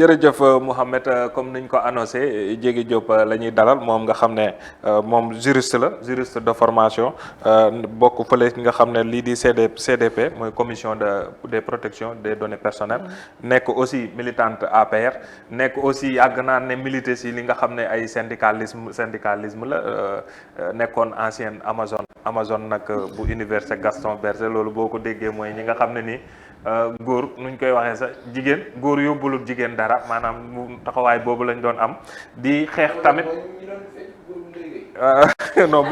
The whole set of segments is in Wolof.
jërëjëf Mouhamed comme niñ ko annoncé Diégui Diop la ñuy dalal moom nga xam ne moom juriste de formation bokk fële nga xam ne lii di CDP mooy commission des protections des données personnelles nekk aussi militante APR nekk aussi yàgg naa ne milité si li nga xam ne ay syndicalisme la nekkoon ancienne Amazon nag bu université Gaston Berger loolu boo ko déggee mooy ñi nga xam ne nii góor nuñ koy waxee sax jigéen góor yóbbulul jigéen dara maanaam mu taxawaay boobu lañ doon am di xeex tamit non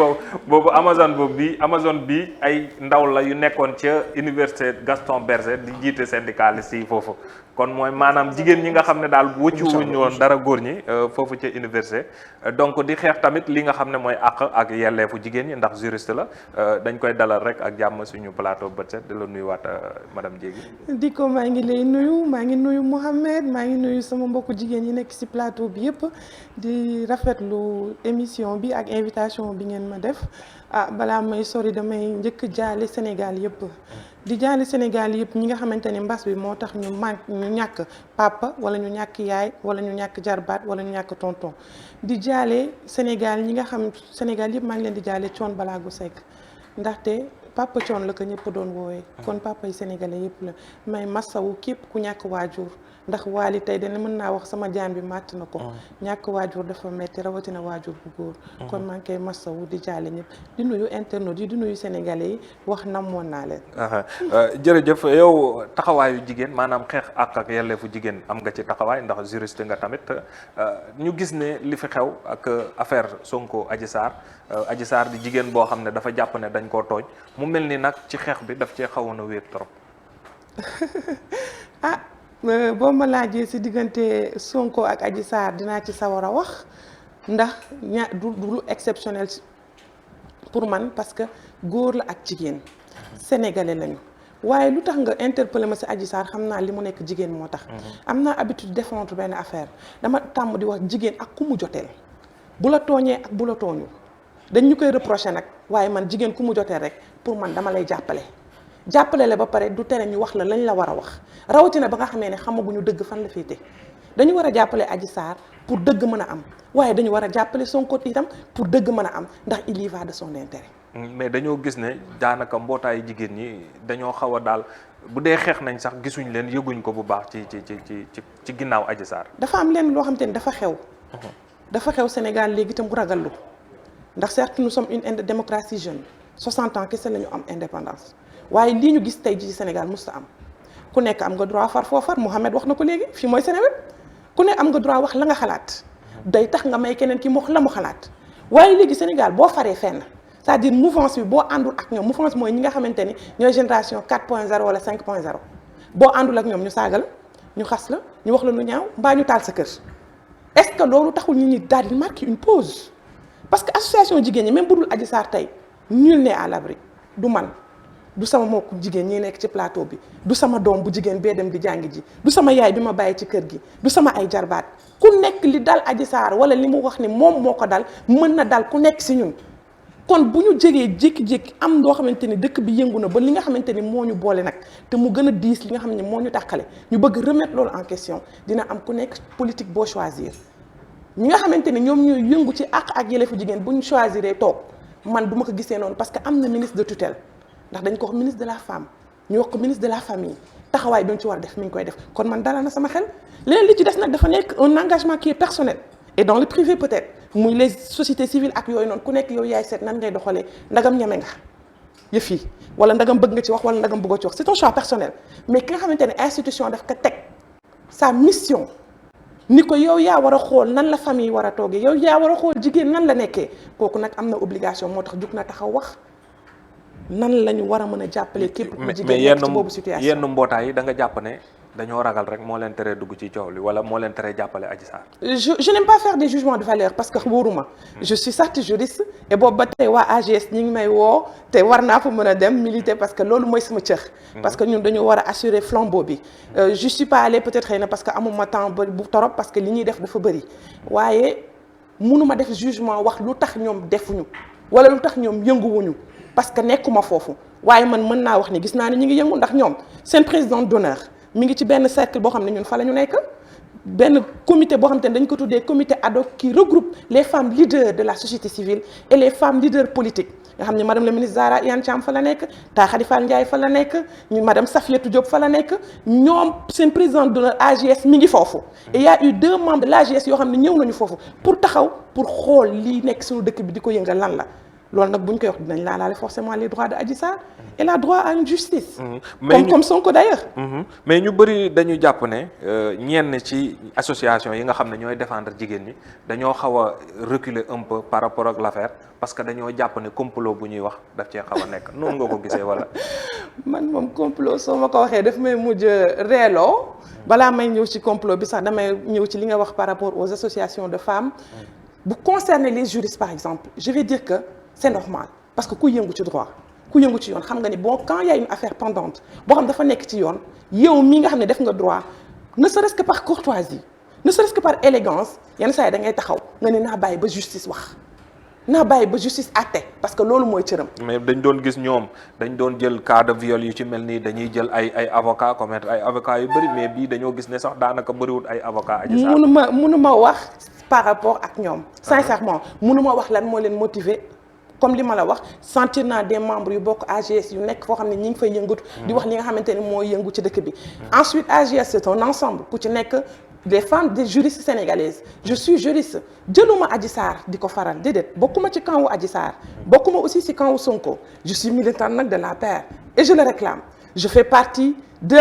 boobu Amazon bi ay ndaw la yu nekkoon ca université Gaston Berger di jiite syndicaliste yi foofu kon mooy maanaam jigéen ñi nga xam ne daal wëccu wuñu woon dara góor ñi foofu ca université donc di xeex tamit li nga xam ne mooy àq ak yelleefu jigéen ñi ndax juriste la dañ koy dalal rek ak jàmm suñu plateau bët set di la nuyuwaat madame Diégui. di ko maa ngi lay nuyu maa ngi nuyu Mouhamed maa ngi nuyu sama mbokku jigéen ñi nekk ci plateau bi yëpp di rafetlu émission bi ak invitation bi ngeen ma def balaa may sori damay njëkk jaale Sénégal yëpp di jaale Sénégal yëpp ñi nga xamante ne mbas bi moo tax ñu ñàkk papa wala ñu ñàkk yaay wala ñu ñàkk jarbaat wala ñu ñàkk tonton di jaale Sénégal ñi nga xam Sénégal yëpp maa ngi leen di jaale Thione Ballago Seck ndaxte papa Thione la ko ñëpp doon woowee kon papa yi sénégalais yëpp la may massawu képp ku ñàkk waajur ndax waali tey dana mën naa wax sama jaan bi màtt na ko ñàkk waajur dafa metti rawatina waajur bu góor kon maa ngi koy massawu di jaale ñëpp di nuyu internautes yi di nuyu sénégalais yi wax namoon naa leen jërëjëf yow taxawaayu jigéen maanaam xeex ak yelleefu jigéen am nga ci taxawaay ndax juriste nga tamit ñu gis ne li fi xew ak affaire Sonko Adji Sarr di jigéen boo xam ne dafa jàpp ne dañ koo tooñ mu mel ni nag ci xeex bi daf cee xawoon a wéet trop boo ma laajee ci diggante Sonko ak Adji Sarr dinaa ci sawar a wax ndax du lu exceptionnel pour man parce que góor la ak jigéen sénégalais lañu waaye lu tax nga interpellé ma ci Adji Sarr xam naa li mu nekk jigéen moo tax am naa habitude défendre benn affaire dama tàmm di wax jigéen ak ku mu joteel bu la tooñee ak bu la tooñu dañ ñu koy reproché nag waaye man jigéen ku mu joteel rek pour man dama lay jàppale la ba pare du tere ñu wax la lañ la war a wax rawatina ba nga xamee ne xamaguñu dëgg fan la féete dañu war a jàppale Adji Sarr pour dëgg mën a am waaye dañu war a jàppale Sonko itam pour dëgg mën a am ndax il y va de son intérêt. mais dañoo gis ne daanaka mbootaayu jigéen ñi dañoo xaw a daal bu dee xeex nañ sax gisuñ leen yëguñ ko bu baax ci ginnaaw Adji Sarr. dafa am leen loo xam te ne dafa xew. dafa xew Sénégal léegi itam bu ragallu ndax certes nous sommes une démocratie jeune 60 ans kese la ñu am indépendance. waaye lii ñu gis tey jii Sénégal musta am ku nekk am nga droit far foo far Mouhamed wax na ko léegi fii mooy Sénégal ku nekk am nga droit wax la nga xalaat day tax nga may keneen ki mu wax la mu xalaat waaye léegi Sénégal boo faree fenn c'est-à-dire mouvance bi boo àndul ak ñoom mouvance mooy ñi nga xamante ni ñooy génération 4.0 wala 5.0 boo àndul ak ñoom ñu saaga la ñu xas la ñu wax la lu ñaaw mbaa ñu taal sa kër est-ce que loolu taxul nit ñi daal di marquer une pause parce que association jigéen ñi même bu dul Adji Sarr tey nul n'est à l'abri du man. du sama mbokku jigéen ñi nekk ci plateau bi du sama doom bu jigéen bee dem di jàngi ji du sama yaay bi ma bàyyi ci kër gi du sama ay jarbaat ku nekk li dal Adji Sarr wala li mu wax ni moom moo ko dal mën na dal ku nekk si ñun kon bu ñu jegee jékki-jékki am loo xamante ni dëkk bi yëngu na ba li nga xamante ni moo ñu boole nag te mu gën a diis li nga xam ne moo ñu tàqale ñu bëgg remettre loolu en question dina am ku nekk politique boo choisir ñi nga xamante ni ñoom ñooy yëngu ci àq ak yelleefu jigéen bu ñu choisir toog man du ma ko gisee noonu parce que am na ministre de tutelle ndax dañ ko wax ministre de la femme ñu wax ko ministre de la famille taxawaay bi ñu ci war a def mi ngi koy def kon man dalal na sama xel leneen li ci des nag dafa nekk un engagement qui est personnel et dans le privé peut-être muy les sociétés civiles ak yooyu noonu ku nekk yow yaay seet nan ngay doxalee ndagam ñeme nga yëf yi wala ndagam bëgg nga ci wax wala ndagam bëggoo ci wax c'est un choix personnel mais ki nga xamante ne institution daf ko teg sa mission ni ko yow yaa war a xool nan la famille war a toogee yow yaa war a xool jigéen nan la nekkee kooku nag am na obligation moo tax jug na taxaw wax nan la ñu war a mën a jàppale képp ku jigéen nekk ci boobu situation yenn mbootaay yi da nga jàpp ne dañoo ragal rek moo leen teree dugg ci coow li wala moo leen teree jàppale Adji Sarr. je n'aime pas faire des jugements de valeur parce que wóoruma je suis certes juriste et boobu ba tey waa AGS ñi ngi may woo te war naa fa mën a dem militer parce que loolu mooy sama cër. parce que ñun dañoo war a assurer flambeau bi. je suis pas allée peut-être xëy na parce que amuma temps bu torop parce que li ñuy def dafa bëri waaye mënuma def jugement wax lu tax ñoom defuñu wala lu tax ñoom yënguwuñu parce que nekkuma foofu waaye man mën naa wax ni gis naa ne ñi ngi yëngu ndax ñoom seen président d'honneur mi ngi ci benn cercle boo xam ne ñun fa la ñu nekk benn comité boo xam te ne dañ ko tuddee comité ad hoc qui regroupe les femmes leaders de la société civile et les femmes leaders politiques nga xam ne madame la ministre Zahra Iyane Thiam fa la nekk Taa Khady Fall Ndiaye fa la nekk ñu madame Safiatou Diop fa la nekk ñoom seen président de l'AGS mi ngi foofu et il y a eu 2 membres de l'AGS yoo xam ne ñëw nañu foofu pour taxaw pour xool lii nekk suñu dëkk bi di ko yëngal lan la loolu nag bu ñu koy wax dinañ laalaale forcément les droits de Adji Sarr elle a droit à une justice comme Sonko d'ailleurs mais ñu bëri dañu jàpp ne ñenn ci association yi nga xam ne ñooy défendre jigéen ñi dañoo xaw a reculer un peu par rapport ak l'affaire parce que dañoo jàpp ne complot bu ñuy wax daf cee xaw a nekk noonu nga ko gisee wala man moom complot soo ma ko waxee daf may mujj reeloo balaa may ñëw ci complot bi sax damay ñëw ci li nga wax par rapport aux associations de femmes bu concerner les juristes par exemple je vais dire que c'est normal parce que ku yëngu ci droit ku yëngu ci yoon xam nga ni bon quand il y a une affaire pendante boo xam dafa nekk ci yoon yow mi nga xam ne def nga droit ne serait-ce que par courtoisie ne serait-ce que par élégance yenn saa yi da ngay taxaw nga ne naa bàyyi ba justice wax naa bàyyi ba justice àtte parce que loolu mooy cëram. mais dañ doon gis ñoom dañ doon jël cas de viol yu ci mel nii dañuy jël ay avocats commettre ay avocats yu bëri mais bii dañoo gis ne sax daanaka bëriwul ay avocats. Adji Sarr mënuma wax par rapport ak ñoom. sincèrement mënuma wax lan moo leen motiver. comme li ma la wax sentir naa des membres yu bokk AGS yu nekk foo xam ne ñi ngi fay yëngatu di wax li nga xamante ne mooy yëngu ci dëkk bi ensuite AGS c'est un ensemble ku ci nekk des femmes des juristes sénégalaises je suis juriste jëluma Adji Sarr di ko faral déedéet bokkuma ci camp wu Adji Sarr bokkuma aussi ci camp wu Sonko je suis militante nag de l'APR et je le réclame je fais partie de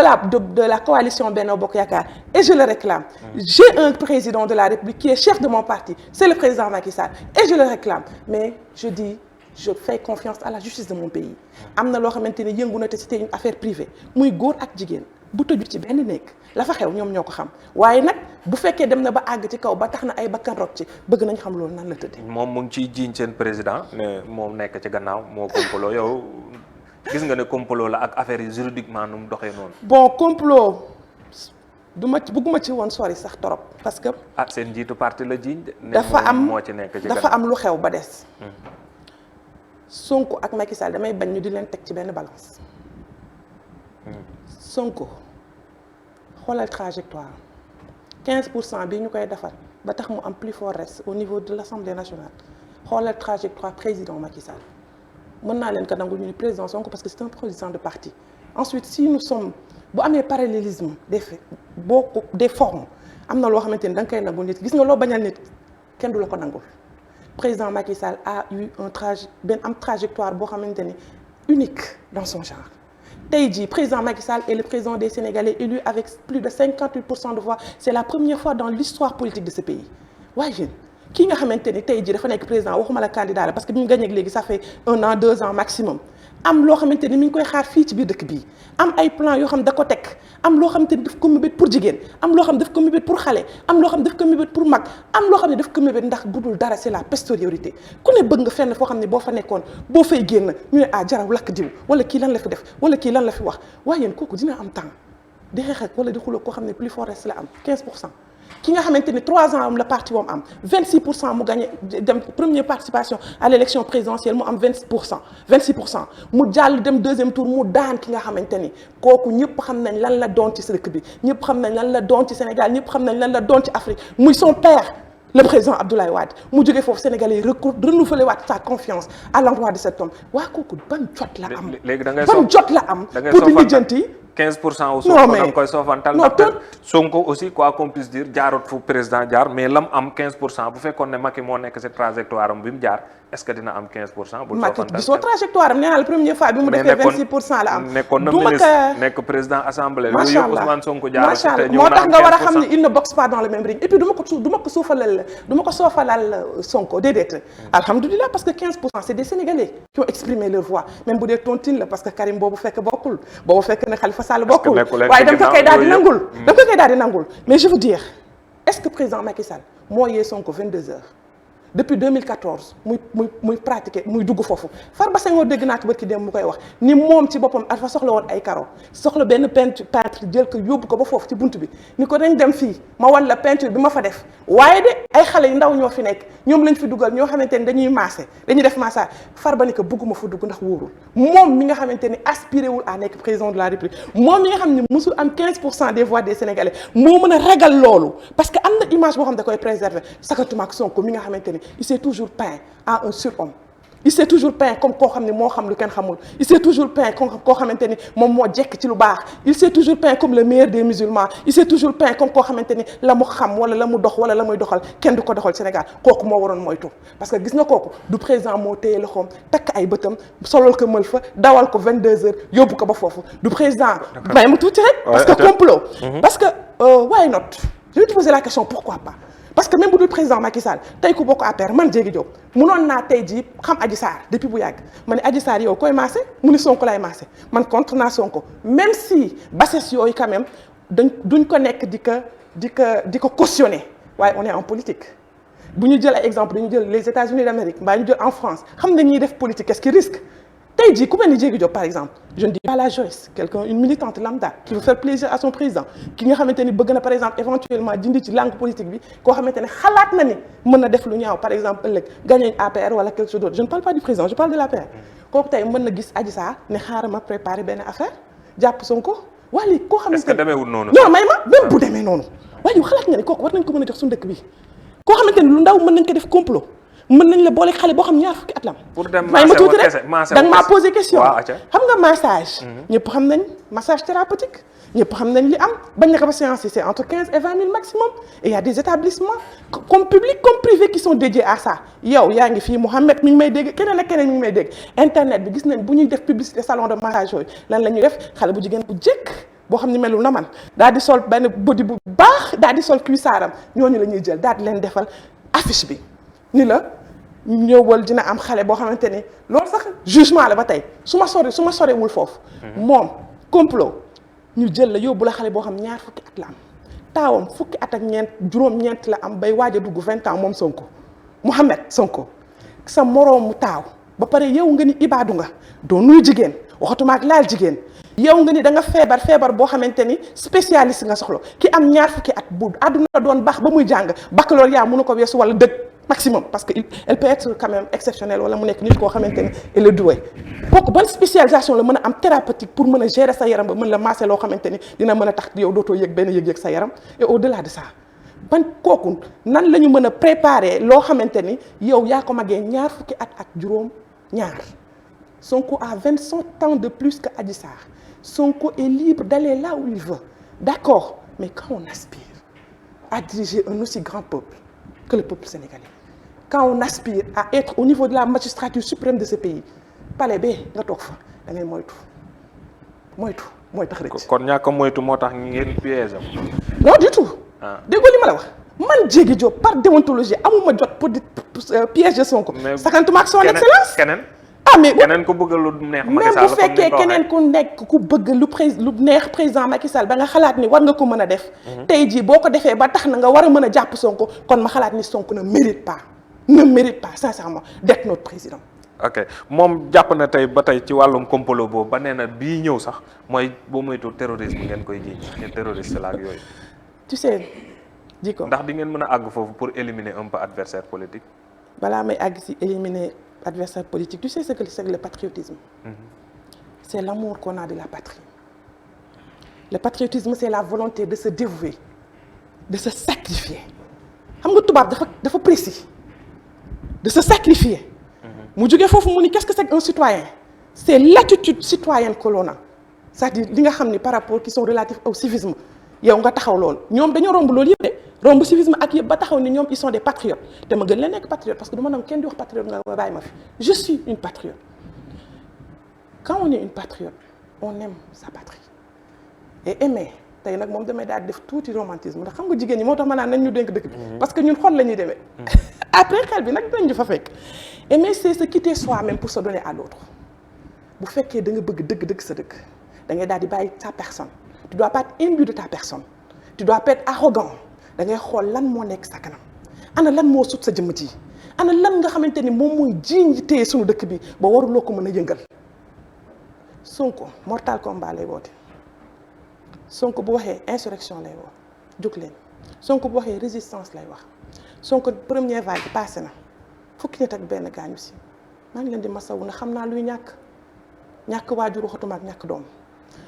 la coalition Benno Bokk Yakaar et je le réclame j'ai un président de la République qui est chef de mon parti c'est le président Macky Sall et je le réclame mais je dis je fais confiance à la justice de mon pays am na loo xamante ne yëngu na te c'était une affaire privée muy góor ak jigéen bu tëju ci benn nekk la fa xew ñoom ñoo ko xam waaye nag bu fekkee dem na ba àgg ci kaw ba tax na ay bakkan rot ci bëgg nañ xam loolu nan la tëddee. moom mu ngi ciy jiiñ seen président ne moom nekk ci gannaaw moo complot yow gis nga ne complot la ak affaire yi juridiquement nu mu doxee noonu. bon complot bëgguma ci woon sori sax torop parce que. seen njiitu parti la jiiñ de. dafa am moo ci nekk ci dafa am lu xew ba des. Sonko ak Macky Sall damay bañ ñu di leen teg ci benn balance. Sonko xoolal trajectoire 15% bii ñu koy defar ba tax mu am plus fort reste au niveau de l'Assemblée nationale xoolal trajectoire président Macky Sall mën naa leen ko nangul ñu ni président Sonko parce que c'est un président de parti. Ensuite si nous sommes bu amee parallélisme des faits des formes am na loo xamante ni da nga koy nangul nit gis nga loo bañal nit kenn du la ko nangul. Président Macky Sall a eu un trajectoire boo xamante ni unique dans son genre tey jii président Macky Sall est le président des Sénégalais élu avec plus de 58% de voix c'est la première fois dans l'histoire politique de ce pays waaye yéen kii nga xamante ni tey jii dafa nekk président waxuma la candidat la parce que bi mu gagné léegi ça fait 1 an 2 ans maximum am loo xamante ni mi ngi koy xaar fii ci biir dëkk bii am ay plan yoo xam da ko teg am loo xamante ni daf ko mébét pour jigéen am loo xam daf ko mébét pour xale am loo xam daf ko mébét pour mag am loo xam ne daf ko mébét ndax bu dul dara c'est la postériorité ku ne bëgg nga fenn foo xam ne boo fa nekkoon boo fay génn ñu ne jaraw lakk diw wala kii lan la fi def wala kii lan la fi wax waaye yéen kooku dina am temps di xeex ak wala di xuloo koo xam ne plus fort reste la am 15%. ki nga xamante ni 3 ans am la parti woom am 26% mu gagné dem première participation à l'élection présidentielle mu am 26% mu jàll dem deuxième tour mu daan ki nga xamante ni kooku ñëpp xam nañ lan la doon ci dëkk bi ñëpp xam nañ lan la doon ci Sénégal ñëpp xam nañ lan la doon ci Afrique muy son père le président Abdoulaye Wade mu jógee foofu Sénégalais yi renouveler waat sa confiance à l'endroit de cet homme waa kooku ban jot la am. léegi da ngay ban jot la am. pour di lijjanti 15% au Sonko da nga koy soofantal ndaxte Sonko aussi quoi qu'on puisse dire jaarut fu président jaar mais lam am 15% bu fekkoon ne Macky moo nekk ci trajectoire am bi mu jaar est-ce que dina am 15%. bu Macky bi soo trajectoire am nee naa la première fois bi mu defee 26% la am. nekkoon na ministre nekk président assemblée. macha allah Ousmane Sonko jaarut macha te allah ñëw moo na tax am nga war a 15%. xam ne il ne boxe pas dans le même ring et puis du ma ko soofalal Sonko déedéet. alhamdulilah parce que 15% c'est des Sénégalais qui ont exprimé leur voix même bu dee tontine la parce que Karim boobu fekk bokkul boobu fekk ne Khalifa Sall bokkul. waaye da nga ko koy daal di nangul da nga ko koy daal di nangul mais je veux dire est-ce que président Macky Sall moo yee Sonko 22h depuis 2014 muy pratiquer muy dugg foofu Farba Senghor dégg naa ko barki dem mu koy wax ni moom ci boppam dafa soxla woon ay carreaux soxla benn peintre jël ko yóbbu ko ba foofu ci bunt bi ni ko dañ dem fii ma wan la peinture bi ma fa def waaye de ay xale yu ndaw ñoo fi nekk ñoom lañ fi dugal ñoo xamante ni dañuy massé dañuy def massage Farba ni ko bëgguma fa dugg ndax wóorul moom mi nga xamante ni aspiré wul à nekk président de la République moom mi nga xam ne musul am 15% des voix des Sénégalais moo mën a ragal loolu parce que am na image boo xam da koy préserver sakatuma ak Sonko mi nga xamante ni il s'est toujours peint à un surhomme il s'est toujours peint comme koo xam ne moo xam lu kenn xamul il s'est toujours peint comme koo xamante ni moom moo jekk ci lu baax il s'est toujours peint comme le meilleur des musulmans il s'est toujours peint comme koo xamante ni la mu xam wala la mu dox wala la muy doxal kenn du ko doxal Sénégal kooku moo waroon moytu parce que gis nga kooku du président moo téye loxoom takk ay bëtam solol ko mël fa dawal ko 22 heures yóbbu ko ba foofu du président may mu tuuti rek parce que complot parce que why not je vais te poser la question pourquoi pas parce que même bu dul président Macky Sall tey ku bokk APR man Diégui Diop munoon naa tey jii xam Adji Sarr depuis bu yàgg ma ne Adji Sarr yow koy maase mu ni Sonko lay maase man contre naa Sonko même si bassesse yooyu quand même duñ ko nekk di ko cautionner waaye on est en politique bu ñu jël ay exemple dañu jël les États-Unis d'Amérique mbaa ñu jël en France xam nañ ñuy def politique qu'est-ce qui risque tey jii ku mel ni Diégui Diop par exemple je ne dis pas la Joyce quelqu'un une militante lambda qui veut faire plaisir à son président ki nga xamante ni bëgg na par exemple éventuellement dindi ci langue politique bi koo xamante ne xalaat na ni mën na def lu ñaaw par exemple ëllëg gagné APR wala quelque chose d'autre je ne parle pas du président je parle de l'APR kooku tey mën na gis Adji Sarr ne xaaral ma préparer benn affaire jàpp Sonko waa lii koo xamante est-ce que demeewul noonu non may ma même bu demee noonu waaye yow xalaat nga ni kooku war nañ ko mën a jox suñu dëkk bi koo xamante ni lu ndaw mën nañ ko def complot mën nañ la boole xale boo xam ñaar fukki at la am. pour dem may ma tuuti rek massage da nga maa posé question. waaw xam nga massage. ñëpp xam nañ massage thérapeutique. ñëpp xam nañ li am bañ na ko ba séance yi c'est entre 15 et 20 000 maximum et il y a des établissements comme publics comme privés qui sont dédiés à ça yow yaa ngi fii Mouhamed mi ngi may dégg keneen ak keneen mi ngi may dégg internet bi gis nañ bu ñuy def publicité salon de massage yooyu lan la ñuy def xale bu jigéen bu jëkk boo xam ni melul na man daal di sol benn body bu baax daal di sol cuissaaram ñooñu la ñuy jël daal di leen defal affiche bi ni la ñëwal dina am xale boo xamante ni loolu sax jugement la ba tey su ma sorewul foofu moom complot ñu jël la yóbbu la xale boo xam ñaar fukki at la am taawam fukki at ak ñeent juróom-ñeent la am bay waaj a dugg 20 ans moom Sonko Mouhamed Sonko sa moroomu taaw ba pare yow nga ni ibaadu nga doo nuyu jigéen waxatuma ak laal jigéen yow nga ni da nga feebar boo xamante ni spécialiste nga soxla ki am ñaar fukki at bu àdduna doon baax ba muy jàng baccalauréat mënu ko weesu wala dëgg maximum parce que elle peut être quand même exceptionnelle wala mu nekk nit koo xamante ni elle est douée kooku ban spécialisation la mën a am thérapeutique pour mën a gérer sa yaram ba mën la masser loo xamante ni dina mën a tax yow dootoo yëg benn yëg-yëg sa yaram et au-delà de ça ban kooku nan la ñu mën a préparer loo xamante ni yow yaa ko magee ñaar fukki at ak juróom ñaar Sonko a 27 ans de plus que Adji Sarr Sonko est libre d'aller là où il veut d'accord mais quand on aspire à diriger un aussi grand peuple que le peuple sénégalais quand on aspire à être au niveau de la magistrature suprême de ce pays palais bee nga toog fa da ngay moytu mooy tax rek. kon ñàkk a moytu moo tax ngeen piège am. non du tout. déggoo li ma la wax man Diégui Diop par déontologie amuma jot pour di piège de Sonko. mais sakantuma ak son excellence keneen mais keneen ku bëgg lu neex Macky Sall même bu fekkee keneen ku nekk ku bëgg lu neex président Macky Sall ba nga xalaat ni war nga ko mën a def. tey jii boo ko defee ba tax na nga war a mën a jàpp Sonko kon ma xalaat ni Sonko ne mérite pas sincèrement d'être notre président. ok moom jàpp na tey ba tey ci wàllum complot boobu ba nee na bii ñëw sax mooy boo moytu terrorisme ngeen koy jiiñ ne terroriste la ak yooyu. tu sais di ko ndax di ngeen mën a àgg foofu pour éliminer un peu adversaire politique. balaa may àgg si éliminer adversaire politique tu sais ce que c'est que le patriotisme. C'est l'amour qu'on a de la patrie. Le patriotisme c'est la volonté de se dévouer de se sacrifier xam nga tubaab dafa précis de se sacrifier. mu jógee foofu mu ni qu'est-ce que c'est qu'un citoyen c'est l'attitude citoyenne que l'on a c'est-à-dire li nga xam ni par rapport qui sont relatifs au civisme yow nga taxaw loolu ñoom dañoo romb loolu yëpp de romb civisme ak yëpp ba taxaw ni ñoom ils sont des patriotes te ma gën leen nekk patriote parce que du ma kenn di wax patriote nga bàyyi ma fi je suis une patriote quand on est une patriote on aime sa patrie et aimer tey nag moom damay daal di def tuuti romantisme ndax xam nga jigéen ñi moo tax ma naan nañ ñu dénk dëkk bi parce que ñun xol la ñuy demee après xel bi nag dañ ñu fa fekk aimer c'est se quitter soi-même pour se donner à l'autre bu fekkee da nga bëgg dëgg-dëgg sa dëkk da ngay daal di bàyyi ta personne tu dois pas être imbu de ta personne tu dois pas être arrogant da ngay xool lan moo nekk sa kanam ana lan moo sut sa jëmm ji ana lan nga xamante ni moom mooy jiiñ yi téye suñu dëkk bi ba waruloo ko mën a yëngal. Sonko mortal combat lay woote Sonko bu waxee insurrection lay woo jóg leen Sonko bu waxee résistance lay wax Sonko première vague bi passé na fukki nit ak benn gaañu si maa ngi leen di masawu na xam naa luy ñàkk waajur waxatuma ak ñàkk doom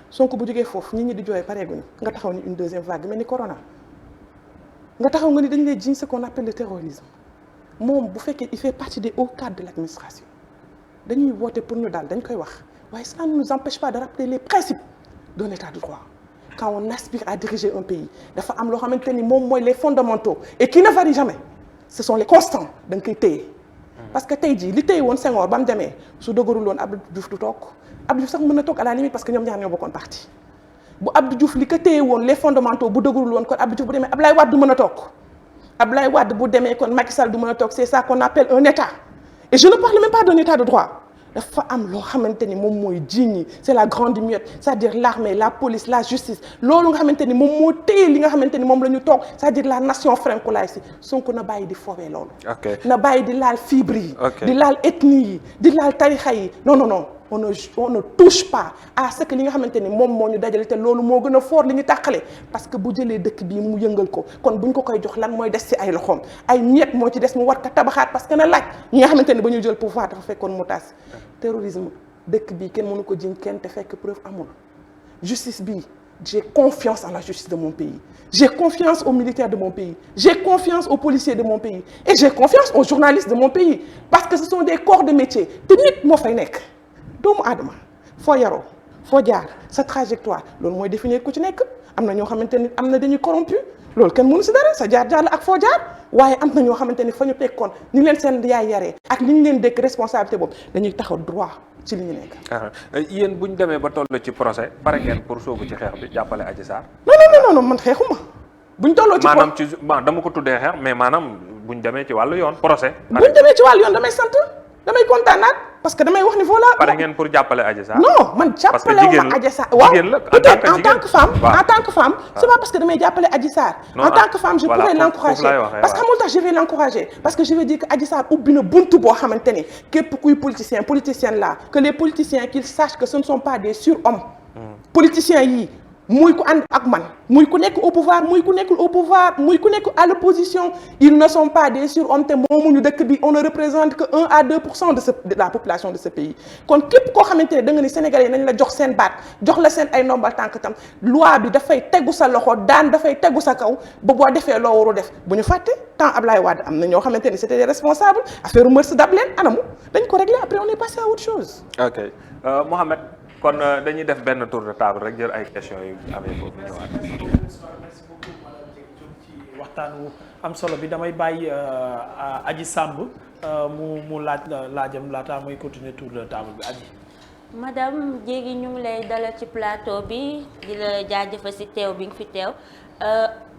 Sonko bu jógee foofu nit ñi di jooy pareeguñu nga taxaw ni une deuxième vague mel ni corona nga taxaw nga ni dañu lay jiiñ ce qu'on appelle le terrorisme moom bu fekkee il fait partie des hauts cadres de l'administration dañuy woote pour ñu daal dañ koy wax waaye ça ne nous empêche pas de rappeler les principes d'un état de droit. Quand on aspire à diriger un pays dafa am loo xamante ni moom mooy les fondamentaux et qui ne varient jamais ce sont les constants da nga koy téye parce que tey jii li téye woon Senghor ba mu demee su dëgërul woon Abdou Diouf du toog Abdou Diouf sax mën na toog à la limite parce que ñoom ñaar ñoo bokkoon parti bu Abdou Diouf li ko téye woon les fondamentaux bu dëgërul woon kon Abdou Diouf bu demee Abdoulaye Wade du mën a toog Abdoulaye Wade bu demee kon Macky Sall du mën a toog c'est ça qu'on appelle un état et je ne parle même pas d'un état de droit dafa am loo xamante ni moom mooy jiiñ yi c'est la grande muette c'est-à-dire l'armée la police la justice loolu nga xamante ni moom moo téye li nga xamante ni moom la ñu toog c'est-à-dire la nation francolaise si Sonko na bàyyi di foowee loolu na bàyyi di laal fibre yi di laal ethnie yi di laal tarixa yi non on ne touche pas à ce que li nga xamante ni moom moo ñu dajale te loolu moo gën a fort li ñu tàqale parce que bu jëlee dëkk bii mu yëngal ko kon buñ ko koy jox lan mooy des ci ay loxoom ay miet moo ci des mu war ko tabaxaat parce que na laaj ñi nga xamante ni ba ñu jël pouvoir dafa fekkoon mu tas terrorisme dëkk bii kenn mënu ko jiñ kenn te fekk preuve amul justice bii j'ai confiance en la justice de mon pays j'ai confiance aux militaires de mon pays j'ai confiance aux policiers de mon pays et j'ai confiance aux journalistes de mon pays parce que ce sont des corps de métier te nit moo fay nekk doomu aadama foo yaroo foo jaar sa trajectoire loolu mooy définir ku ci nekk am na ñoo xamante ni am na dañuy corrompu loolu kenn mënu si dara sa jaar la ak foo jaar waaye am na ñoo xamante ni fa ñu tekkoon ni leen seen yaay yaree ak li ñu leen dékk responsabilité boobu dañuy taxaw droit ci li ñu nekk. yéen bu ñu demee ba toll ci procès pare ngeen pour soobu ci xeex bi jàppale Adji Sarr. non man xeexuma buñ tolloo ci maanaam ci dama ko tuddee xeex mais maanaam buñ demee ci wàllu yoon procès. buñ demee ci wàllu yoon damay sant damay kontaanaat parce que damay wax ni voilà. pare ngeen pour jàppale Adji Sarr. non man jàppale wu ma Adji Sarr waaw peut-être en tant que femme c'est pas parce que damay jàppale Adji Sarr en tant que femme je pourrais l'encourager parce que xamul tax je vais l'encourager parce que je vais dire que Adji Sarr ubbi na buntu boo xamante ni képp kuy politicienne là que les politiciens qu'ils sachent que ce ne sont pas des surhommes politiciens yii muy ku ànd ak man muy ku nekk au pouvoir muy ku nekkul au pouvoir muy ku nekk à l'opposition ils ne sont pas des surhommes te moomuñu dëkk bi on ne représente que 1 à 2% de la population de ce pays kon képp koo xamante ne da nga ni Sénégalais nañ la jox seen baat jox la seen ay ndombal tànk tam loi bi dafay tegu sa loxo daan dafay tegu sa kaw ba boo defee loo waru def bu ñu fàtte temps Ablaye Wade am na ñoo xamante ni c'était des responsables affaire mœurs dab leen anamu dañ ko régler après on est passé à autre chose. ok Mohamed kon dañuy def benn tour de table rek jël ay questions yu amee foofu ñëwaat. merci beaucoup madame Dieng ci waxtaan wu am solo bi damay bàyyi Adji Samb mu laajam laata muy continuer tour de table bi Adji. madame Diegui ñu ngi lay dalal ci plateau bi di la jaajëfal ci teew bi nga fi teew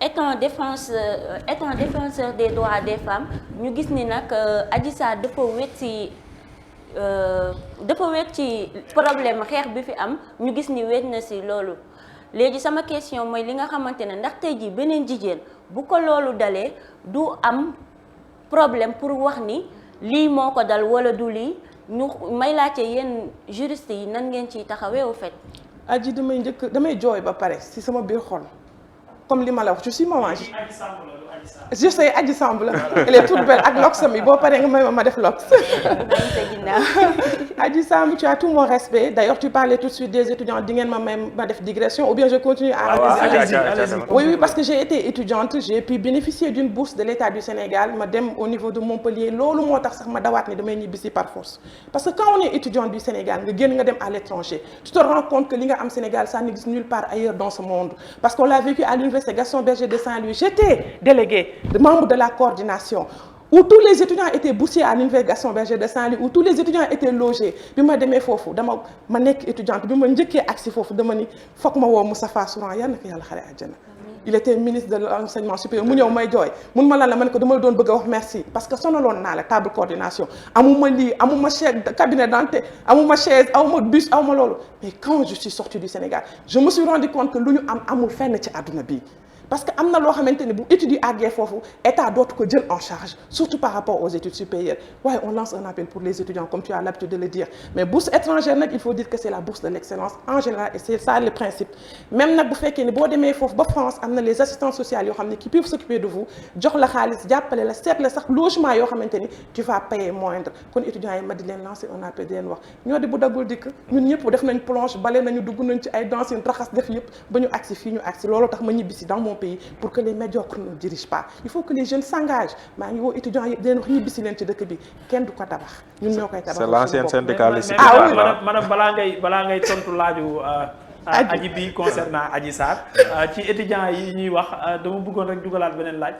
étant défenseur des droits des femmes ñu gis ni nag Adji Sarr dafa wet ci problème xeex bi fi am ñu gis ni wet na ci loolu léegi sama question mooy li nga xamante ne ndax tey jii beneen jigéen bu ko loolu dalee du am problème pour wax ni lii moo ko dal walla du lii ñu may laajte yéen juriste yi nan ngeen ciy taxawee au fait. Adji damay jooy ba pare ci sama biir xol comme li ma la wax je suis maman. je sais Adji Samb la elle est toute belle ak loxam yi boo paree nga may ma def lox. Adji Samb tu as tout mon respect d'ailleurs tu parlais tout de suite des étudiants di ngeen ma def digression ou bien je continue à oui parce que j'ai été étudiante j'ai pu bénéficier d'une bourse de l'État du Sénégal ma dem au niveau de Montpellier loolu moo tax sax ma dawaat ni damay ñibbisi par force parce que quand on est étudiant du Sénégal nga génn nga dem à l'étranger tu te rends compte que li nga am Sénégal ça n'existe nulle part ailleurs dans ce monde parce qu'on l'a vécu à l'université Gaston Berger de Saint-Louis j'étais délégué membre de la coordination où tous les étudiants étaient boursiers à l'université Gaston Berger de Saint-Louis où tous les étudiants étaient logés bi ma demee foofu ma nekk étudiante bi ma njëkkee agsi foofu dama ni foog ma woo Moustapha Souran yal na ko yàlla xare àjjana il était ministre de l'enseignement supérieur mu ñëw may jooy mun ma lan la man ko dama la doon bëgg a wax merci parce que sonaloon naa la table coordination amuma lii amuma chaise cabinet dentaire amuma chaise amuma bus amuma loolu mais quand je suis sortie du Sénégal je me suis rendu compte que lu ñu am amul fenn ci àdduna bi parce que am na loo xamante ni bu études yi àggee foofu état dootu ko jël en charge surtout par rapport aux études supérieures waaye on lance un appel pour les étudiants comme tu as l'habitude de le dire mais bourse étrangère nag il faut dire que c'est la bourse de l'excellence en général et c'est ça le principe même nag bu fekkee ni boo demee foofu ba France am na les assistants sociaux yoo xam ne qui peuvent s'occuper de vous jox la xaalis jàppale la seet la sax logement yoo xamante ni tu vas payer moindre kon étudiants yi ma di leen lancer un appel di leen wax ñoo di bu daggul dikk ñun ñëpp def nañ plonge bale nañu dugg nañ ci ay dancing raxas def yëpp ba ñu agsi fii ñu agsi loolu tax ma ñibbisi dans mon pays pour que les médiocres ne dirigent pas il faut que les jeunes s'engagent maa ngi woo étudiants yi di leen wax ñibbisi leen ci dëkk bi kenn du ko tabax ñun ñoo koy tabax. c'est l'ancien syndicaliste. madame balaa ngay tontu laaju aji bi concernant Adji Sarr ci étudiants yi ñuy wax dama bëggoon rek dugalaat beneen laaj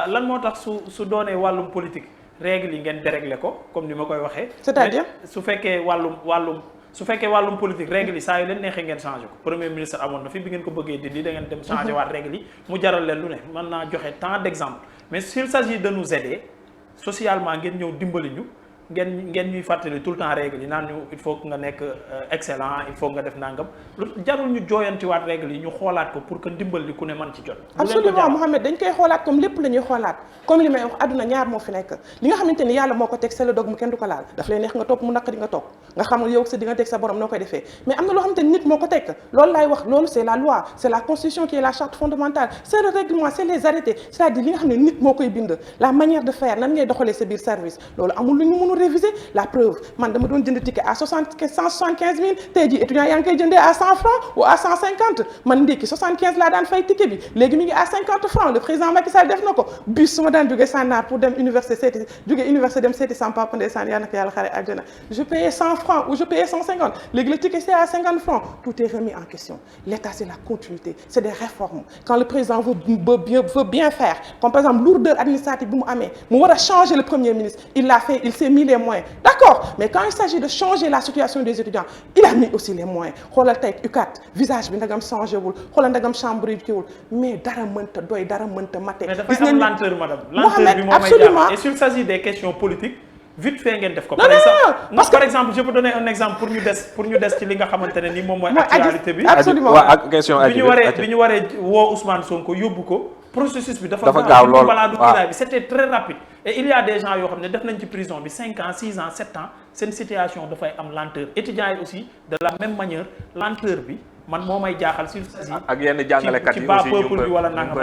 lan moo tax su doonee wàllum politique règle yi ngeen dérégler ko comme ni ma koy waxee. c'est-à-dire su fekkee wàllum politique règle yi saa yu leen neexee ngeen changé ko premier ministre amoon na fi bi ngeen ko bëggee dindi da ngeen dem changé waat règle yi mu jaral leen lu ne mën naa joxe tant d'exemples mais s'il s'agit de nous aider socialement ngeen ñëw dimbali ñu ngeen ñuy fàttali tout le temps règle yi naan ñu il faut que nga nekk excellent il faut nga def nangam lu jarul ñu jooyantiwaat règle yi ñu xoolaat ko pour que ndimbal li ku ne mën ci jot. absolument Mohamed dañ koy xoolaat comme lépp la ñuy xoolaat comme li may wax àdduna ñaar moo fi nekk li nga xamante ni yàlla moo ko teg c'est le dogme kenn du ko laal daf lay neex nga topp mu naqari nga topp nga xam yow sa diggante ak sa borom noo koy defee mais am na loo xamante ni nit moo ko teg loolu laay wax loolu c'est la loi c'est la constitution qui est la charte fondamentale c'est le règlement c'est les arrêtés c'est-à-dire li nga xam ne nit moo koy bind la manière de faire nan ngay doxalee sa biir service loolu amul lu ñu mënul réviser la preuve man dama doon jënd ticket à 175 000 tey jii étudiant yaa ngi koy jëndee à 100 francs ou à 150 man ndékki 75 laa daan fay ticket bi léegi mi ngi à 50 francs le président Macky Sall def na ko bus su ma daan jógee Sànnaar pour dem université seeti jógee université dem seeti sama papa ndeysaan yaa naka yàlla xare àjjana je payais 100 francs ou je payais 150 léegi le ticket c'est à 50 francs tout est remis en question l'État c'est la continuité c'est des réformes quand le président veut bien faire comme par exemple lourdeur administrative bi mu amee mu war a changer le premier ministre il l'a fait il s'est mis les moyens d'accord mais quand il s'agit de changer la situation des étudiants il a mis aussi les moyens xoolal tey UCAD visage bi ndagam changé wul xoolal ndagam chambre yi kiwul mais dara mënta doy dara mënta mate. mais dafay am lenteur madame. lenteur bi moo may jàpp et s'il s'agit des questions politiques vite fait ngeen def ko. par exemple je peux donner un exemple pour ñu des ci li nga xamante ne ni moom mooy. actualité bi absolument ak question bi ñu waree woo Ousmane Sonko yóbbu ko. processus bi dafa gaaw lool balaa du kiraay bi c'était très rapide et il y a des gens yoo xam ne def nañ ci prison bi 5 ans 6 ans 7 ans seen situation dafay am lenteur étudiants yi aussi de la même manière lenteur bi man moo may jaaxal s'il s'agit ak yenn jàngalekat yi ci bas aussi peuple bi wala nangam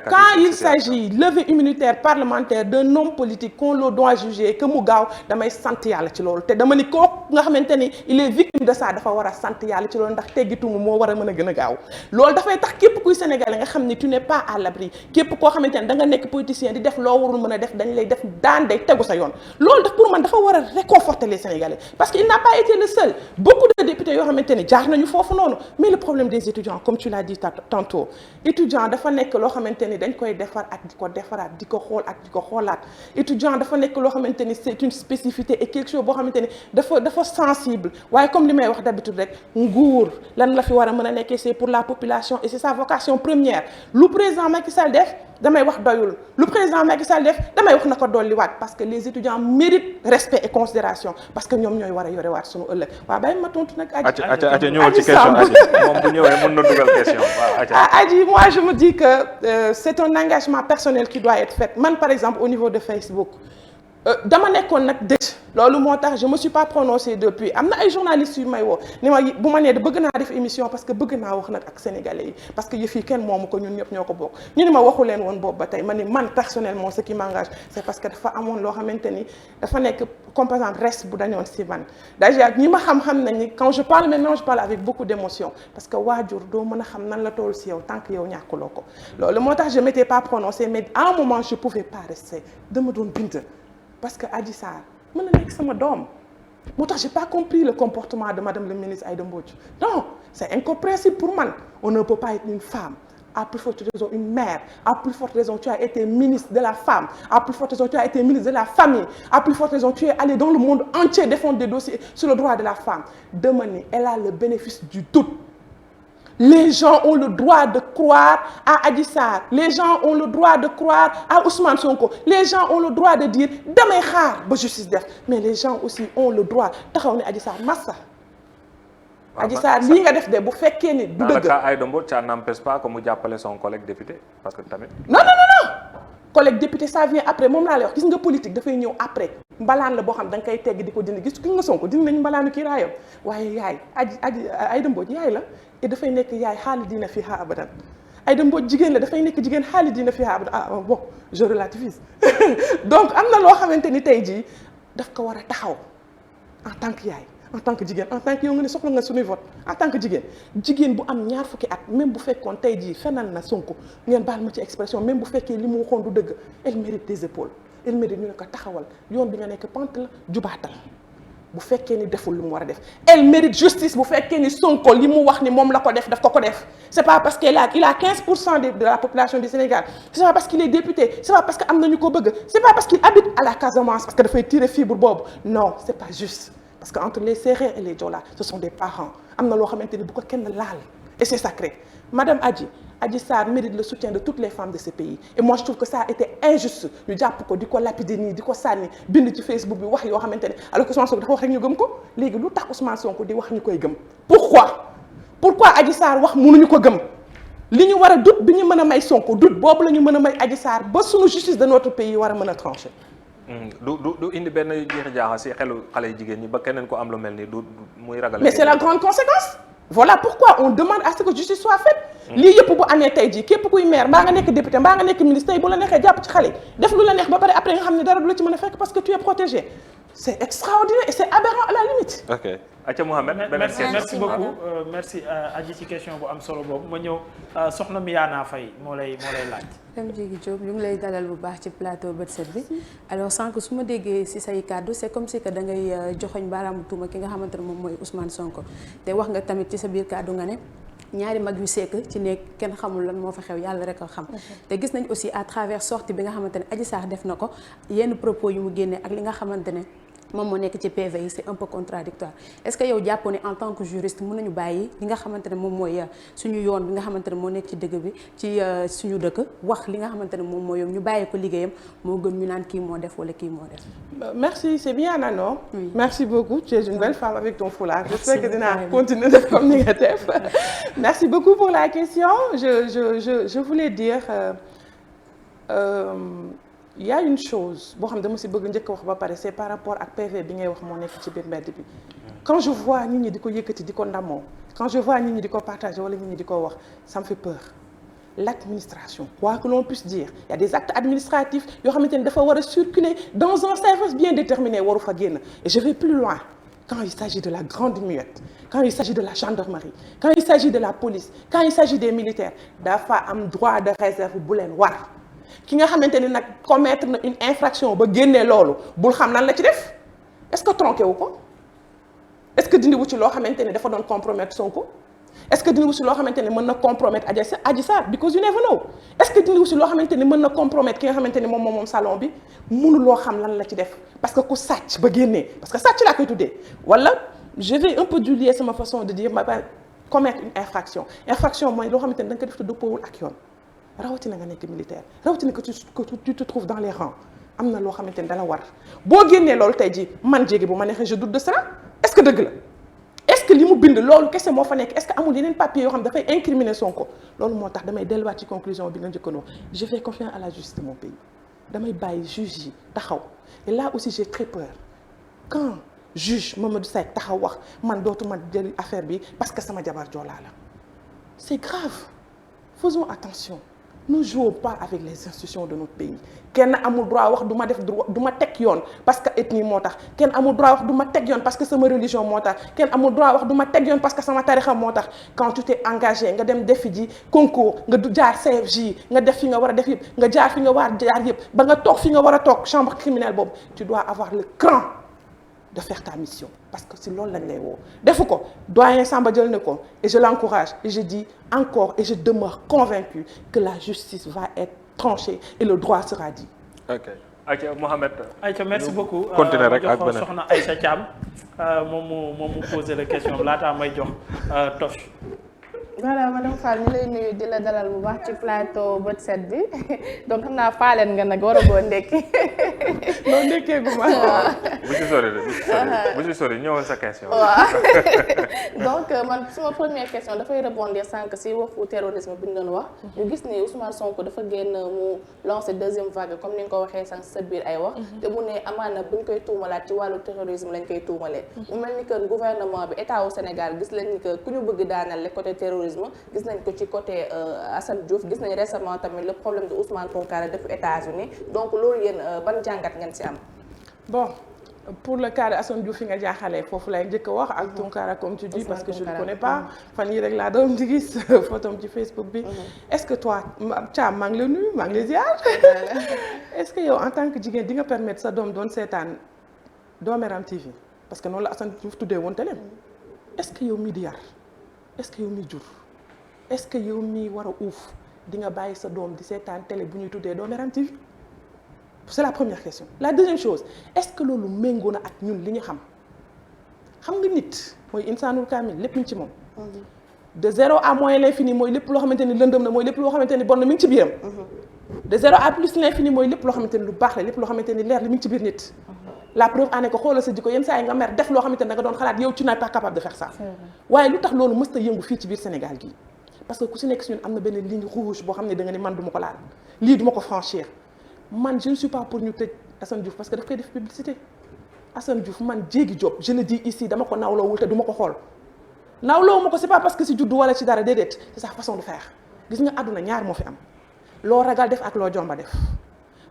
quand il s'agit levée immunitaire parlementaire d'un homme politique qu'on le doit juger que mu gaaw damay sant yàlla ci loolu te dama ni kooku nga xamante ni il est victime de ça dafa war a sant yàlla ci loolu ndax teggitumu moo war a mën a gën a gaaw loolu dafay tax képp kuy sénégalais nga xam ni tu n'es pas à l'abri képp koo xamante ne da nga nekk politicien di def loo warul mën a def dañ lay def daan day tegu sa yoon loolu daf pour man dafa war a réconforter les sénégalais parce qu'il n'a pas été le seul beaucoup de députés yoo xamante ni jaar nañu foofu noonu mais le problème des étudiants comme tu l'as dit tantôt étudiant dafa nekk loo xamante ni dañ koy defar ak di ko defaraat di ko xool ak di ko xoolaat étudiant dafa nekk loo xamante ni c'est une spécificité et quelque chose boo xamante ni dafa sensible waaye comme li may wax d'habitude rek nguur lan la fi war a mën a nekkee c'est pour la population et c'est sa vocation première lu président Macky Sall def damay wax doyul lu président Macky Sall def damay wax na ko dolliwaat parce que les étudiants méritent respect et considération parce que ñoom ñooy war a yorewaat suñu ëllëg waaw bàyyi ma tontu nag. Adji ñëwal ci question Adji moom bu ñëwee mën na dugal question waaw Adji moi je me dis que c'est un engagement personnel qui doit être fait man par exemple au niveau de Facebook dama nekkoon nag dëj loolu moo tax je me suis pas prononcée depuis am na ay journalistes yu may woo ni ma bu ma nee bëgg naa def émission parce que bëgg naa wax nag ak sénégalais yi parce que yëf yi kenn moomu ko ñun ñëpp ñoo ko bokk ñu ni ma waxu leen woon boobu ba tey ma ni man personnellement ce qui m'engage c'est parce que dafa amoon loo xamante ni dafa nekk comme par exemple reste bu dañoon si man déjà ñi ma xam-xam nañ ni quand je parle maintenant je parle avec beaucoup d'émotion parce que waajur doo mën a xam nan la toll si yow tant que yow ñàkkuloo ko loolu moo tax je m'étais pas prononcée mais à un moment je pouvais pas rester dama doon bind parce que Adji Sarr mën na nekk sama doom moo tax j'ai pas compris le comportement de madame le ministre Aïda Mbodj non c'est incompréhensible pour man on ne peut pas être une femme à plus forte raison une mère à plus forte raison tu as été ministre de la femme à plus forte raison tu as été ministre de la famille à plus forte raison tu es allé dans le monde entier défendre des dossiers sur le droit de la femme dama ni elle a le bénéfice du doute. Les gens ont le droit de croire à Adji Sarr les gens ont le droit de croire à Ousmane Sonko les gens ont le droit de dire damay xaar ba justice def mais les gens aussi ont le droit taxaw ne Adji Sarr massa Adji Sarr lii nga def de bu fekkee ni du dans le dëgg. cas Aïda Mbodj ça n'empêche pas que mu jàppale son collègue député parce que tamit. non collègue député ça vient après moom laa lay wax gis nga politique dafay ñëw après mbalaan la boo xam da nga koy tegg di ko dindi gis nga Sonko dindi nañu mbalaanu kii raayam waaye yaay Aïda Mbodj yaay la et dafay nekk yaay xaalidina fiihaa abadan Aïda Mbodj jigéen la dafay nekk jigéen xaalidina fiihaa abadan bon je relativise donc am na loo xamante ni tey jii daf ko war a taxaw en tant que yaay en tant que jigéen en tant que yow nga ne soxla nga suñuy vote en tant que jigéen bu am ñaar fukki at même bu fekkoon tey jii fenal na Sonko ngeen baal ma ci expression même bu fekkee li mu waxoon du dëgg elle mérite des épaules elle mérite ñu ne ko taxawal yoon bi nga nekk pante la jubaatal bu fekkee ni deful li mu war a def elle mérite justice bu fekkee ni Sonko li mu wax ni moom la ko def daf ko def c'est pas parce qu'il a 15% de la population du Sénégal c'est pas parce qu'il est député c'est pas parce que am na ñu ko bëgg c'est pas parce qu'il habite à la Casamance parce que dafay tirer fibre boobu non c'est pas juste parce que entre les Sérères et les Joola ce sont des parents am na loo xamante ni bu ko kenn laal et c'est sacré madame Adji Sarr mérite le soutien de toutes les femmes de ce pays et moi je trouve que ça a été injuste ñu jàpp ko di ko lapider nii di ko sànni bind ci Facebook bi wax yoo xamante ne alors que Ousmane Sonko dafa wax rek ñu gëm ko léegi lu tax Ousmane Sonko di wax ñu koy gëm pourquoi Adji Sarr wax mënuñu ko gëm li ñu war a dut bi ñu mën a may Sonko dut boobu la ñu mën a may Adji Sarr ba suñu justice de notre pays war a mën a trancher. du indi benn jeex jaaxa si xelu xale yu jigéen ñi ba keneen ko am lu mel nii du muy ragal. mais c'est la grande conséquence. voilà pourquoi on demande à ce que justice soit faite. lii yëpp bu amee tey jii képp kuy maire mbaa nga nekk député mbaa nga nekk ministre tey bu la neexee jàpp ci xale def lu la neex ba pare après nga xam ne dara du la ci mën a fekk parce que tu es protégé c'est extraordinaire et c'est aberrant à la limite. ok Aïcha Mohamed. merci beaucoup merci Adji ci question bu am solo boobu ma ñëw soxna Miyaana Faye moo lay laaj. Dame Diégui Diop ñu ngi lay dalal bu baax ci plateau bët set bi alors sànq su ma déggee ci say kàddu c'est comme si que da ngay joxoñ baaraamu tuuma ki nga xamante ne moom mooy Ousmane Sonko te wax nga tamit ci sa biir kàddu nga ne ñaari mag yu sekk ci nekk kenn xamul lan moo fa xew yàlla rek a xam. te gis nañ aussi à travers sortie bi nga xamante ne Adji Sarr def na ko yenn propos yu mu génnee ak li nga xamante ne moom moo nekk ci PV yi c'est un peu contradictoire est-ce que yow jàppoo ne en tant que juriste mën nañu bàyyi li nga xamante ne moom mooy suñu yoon bi nga xamante ne moo nekk ci dëgg bi ci suñu dëkk wax li nga xamante ne moom mooy yow ñu bàyyi ko liggéeyam moo gën ñu naan kii moo def wala kii moo def. merci c'est bien Nano. Oui. Merci beaucoup tu es une belle femme avec ton foulard. J'espère que dinaa continuer def comme ni nga def. Merci beaucoup pour la question je voulais dire. Il y a une chose boo xam dama si bëgg njëkk wax ba pare c'est par rapport ak PV bi ngay wax moo nekk ci biir mbedd bi quand je vois nit ñi di ko yëkkati di ko ndamoo quand je vois nit ñi di ko partager wala nit ñi di ko wax ça me fait peur l'administration quoi que l'on puisse dire il y a des actes administratifs yoo xamante ni dafa war a circuler dans un service bien déterminé waru fa génn et je vais plus loin quand il s'agit de la grande muette quand il s'agit de la gendarmerie quand il s'agit de la police quand il s'agit des militaires dafa am droit de réserve bu leen war ki nga xamante ni nag commettre na une infraction ba génnee loolu bul xam lan la ci def est-ce que tronqué wu ko est-ce que dindi wu ci loo xamante ni dafa doon compromettre Sonko est-ce que dindi wu ci loo xamante ni mën na compromettre Adji Sarr because you never know est-ce que dindi wu ci loo xamante ni mën na compromettre ki nga xamante ni moom salon bi mënuloo xam lan la ci def parce que ku sàcc ba génnee parce que sàcc laa koy tuddee wala je vais un peu diluer sama façon de dire ma ba commettre une infraction mooy loo xamante ni da nga ko def te dëppoowul ak yoon rawatina nga nekk militaire rawatina que tu te trouves dans les rangs am na loo xamante ni dala war boo génnee loolu tey jii man Diégui bu ma neexee je doute de cela est-ce que dëgg la est-ce que li mu bind loolu kese moo fa nekk est-ce que amul yeneen papiers yoo xam dafay incriminer Sonko loolu moo tax damay delluwaat ci conclusion bi nga njëkkoon wax je fais confiance à la justice de mon pays damay bàyyi juge yi taxaw et là aussi j'ai très peur quand juge Mamadou Seck taxaw wax man dootuma jël affaire bi parce que sama jabar joolaa la c'est grave faisons attention ne jouons pas avec les institutions de notre pays kenn amul droit wax du ma def du ma teg yoon parce que ethnie moo tax kenn amul droit wax du ma teg yoon parce que sama religion moo tax kenn amul droit wax du ma teg yoon parce que sama tarixa moo tax quand tu t'es engagé nga dem defi ji concours nga du jaar CFJ nga def fi nga war a def yëpp nga jaar fi nga war a jaar yëpp ba nga toog fi nga war a toog chambre criminelle boobu tu dois avoir le cran de faire ta mission parce que si loolu lañ lay woo defu ko doyen Samba jël na ko et je l'encourage et je dis encore et je demeure convaincu que la justice va être tranchée et le droit sera dit. ok Aïcha Mohamed. Aïcha merci beaucoup. continuer rek ak beneen soxna Aïcha Thiam moom mu posé la question laataa may jox Toch. voilà madame Fall ñu lay nuyu di la dalal bu baax ci plateau bët set bi donc xam naa faaleen nga nag war a boo ndekki. non ndekkee gu ma. bu ci sori ñëwal sa question. waaw donc man suma première question dafay rebondir sànq si waxu terrorisme bi ñu doon wax. ñu gis ni Ousmane Sonko dafa génn mu lancé deuxième vague comme ni nga ko waxee sànq sa biir ay wax. te mu ne amaana bu ñu koy tuumalaat ci wàllu terrorisme lañ koy tuumalee. mu mel ni que gouvernement bi état au Sénégal gis nañ ni que ku ñu bëgg daanal le côté terrorisme gis nañ ko ci côté Assane Diouf gis nañ récemment tamit le problème de Ousmane Tounkara depuis États-Unis donc loolu yéen ban jàngat ngeen si am. Bon, pour le cas de Assane Diouf fi nga jaaxalee foofu lay njëkk a wax ak Tounkara comme tu dis parce que je ne connais pas fan yii rek laa doon di gis photom ci Facebook bi. Est-ce que toi Thiam maa ngi la nuyu maa ngi lay ziar. Est-ce que yow en tant que jigéen di nga permettre sa doom doon seetaan Dooméram TV parce que noonu la Assane Diouf tuddee woon télé. Est-ce que yow mi di yar est-ce que yow mi jur est-ce que yow mi war a uuf di nga bàyyi sa doom di seetaan télé bu ñuy tuddee Dooméram TV. C'est la première question. La deuxième chose, est-ce que loolu méngoo na ak ñun li ñu xam nga nit mooy insaanul kaamil lépp ñu ci moom. de 0 à moins l'infini mooy lépp loo xamante ni lëndëm na mooy lépp loo xamante ni bon na mi ngi ci biiram. de 0 à plus l'infini mooy lépp loo xamante ni lu baax la lépp loo xamante ni leer la mi ngi ci biir nit. la preuve en est que xoolal sa jikko yenn saa yi nga mer def loo xamante ni da nga doon xalaat yow tu n'es pas capable de faire ça. waaye lu tax loolu mës ta yëngu fii ci biir Sénégal gii parce que ku si nekk si ñun am na benn ligne rouge boo xam ne da nga ni man du ma ko laal lii du ma ko franchir. Man je ne suis pas pour ñu tëj Assane Diouf parce que daf koy def publicité Assane Diouf man Diégui Diop je le dis ici dama ko nawloowul te du ma ko xool nawloowu ma ko c'est pas parce que si juddu wala ci dara déedéet c'est sa façon de faire gis nga àdduna ñaar moo fi am loo ragal def ak loo jomba def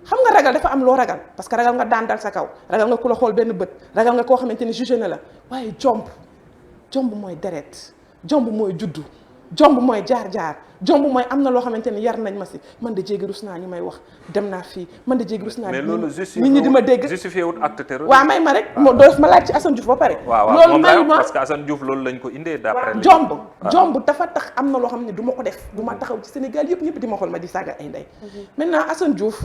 xam nga ragal dafa am loo ragal parce que ragal nga daan dal sa kaw ragal nga ku la xool benn bët ragal nga koo xamante ni jugé na la waaye jomb mooy deret jomb mooy juddu jomb mooy jaar-jaar jomb mooy am na loo xamante ni yar nañ ma si man de Diégui rus naa ñu may wax dem naa fii man de Diégui rus naa nit ñi di ma dégg justifié wut acte terroriste. waaw may ma rek moo doo ma laaj ci Assane Diouf ba pare loolu may ma parce que Assane Diouf loolu lañ ko indee d'après jomb dafa tax am na loo xam ne du ma ko def du ma taxaw ci Sénégal yëpp ñëpp di ma xool ma di saaga ay ndey maintenant Assane Diouf